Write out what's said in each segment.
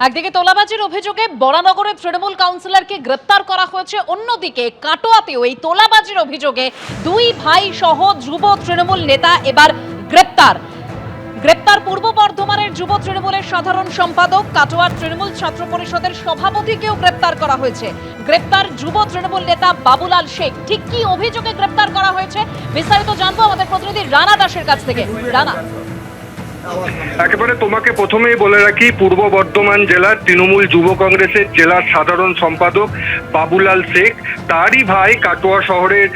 একদিকে তোলাবাজির অভিযোগে বরানগরে তৃণমূল কাউন্সিলরকে গ্রেপ্তার করা হয়েছে, অন্যদিকে কাটোয়াতেও এই তোলাবাজির অভিযোগে দুই ভাই সহ যুব তৃণমূল নেতা এবার গ্রেপ্তার পূর্ব বর্ধমানের যুব তৃণমূলের সাধারণ সম্পাদক, কাটোয়ার তৃণমূল ছাত্র পরিষদের সভাপতিকেও গ্রেপ্তার করা হয়েছে। গ্রেপ্তার যুব তৃণমূল নেতা বাবুলাল শেখ। ঠিক কি অভিযোগে গ্রেপ্তার করা হয়েছে বিস্তারিত জানবো আমাদের প্রতিনিধি রানা দাসের কাছ থেকে। রানা, একেবারে তোমাকে প্রথমেই বলে রাখি, পূর্ব বর্ধমান জেলার তৃণমূল যুব কংগ্রেসের জেলার সাধারণ সম্পাদক বাবুলাল শেখ, তারই ভাই কাটোয়া শহরের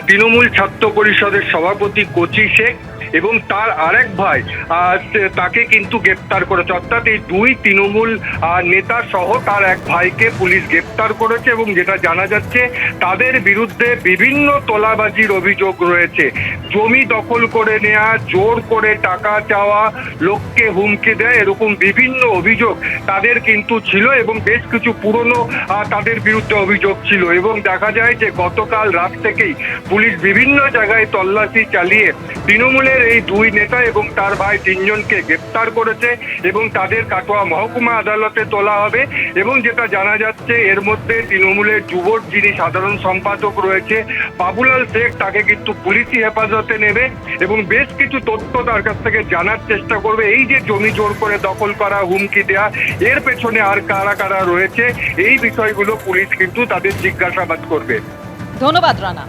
তৃণমূল ছাত্র পরিষদের সভাপতি কচি শেখ এবং তার আরেক ভাই তাকে কিন্তু গ্রেপ্তার করেছে। অর্থাৎ এই দুই তৃণমূল নেতা সহ তার এক ভাইকে পুলিশ গ্রেপ্তার করেছে এবং যেটা জানা যাচ্ছে তাদের বিরুদ্ধে বিভিন্ন তোলাবাজির অভিযোগ রয়েছে। জমি দখল করে নেওয়া, জোর করে টাকা চাওয়া, লোককে হুমকি দেয়, এরকম বিভিন্ন অভিযোগ তাদের কিন্তু ছিল এবং বেশ কিছু পুরনো তাদের বিরুদ্ধে অভিযোগ ছিল। এবং দেখা যায় যে গতকাল রাত থেকেই পুলিশ বিভিন্ন জায়গায় তল্লাশি চালিয়ে তৃণমূলের এই দুই নেতা এবং তার ভাই তিনজনকে গ্রেপ্তার করেছে এবং তাদের কাটোয়া মহকুমা আদালতে তোলা হবে। এবং যেটা জানা যাচ্ছে এর মধ্যে তৃণমূলের যুবর যিনি সাধারণ সম্পাদক রয়েছে বাবুলাল শেখ, তাকে কিন্তু পুলিশি হেফাজতে নেবে এবং বেশ কিছু তথ্য তার কাছ থেকে জানার চেষ্টা করবে। এই যে জমি জোর করে দখল করা, হুমকি দেওয়া, এর পেছনে আর কারা কারা রয়েছে এই বিষয়গুলো পুলিশ কিন্তু তাদের জিজ্ঞাসাবাদ করবে। ধন্যবাদ রানা।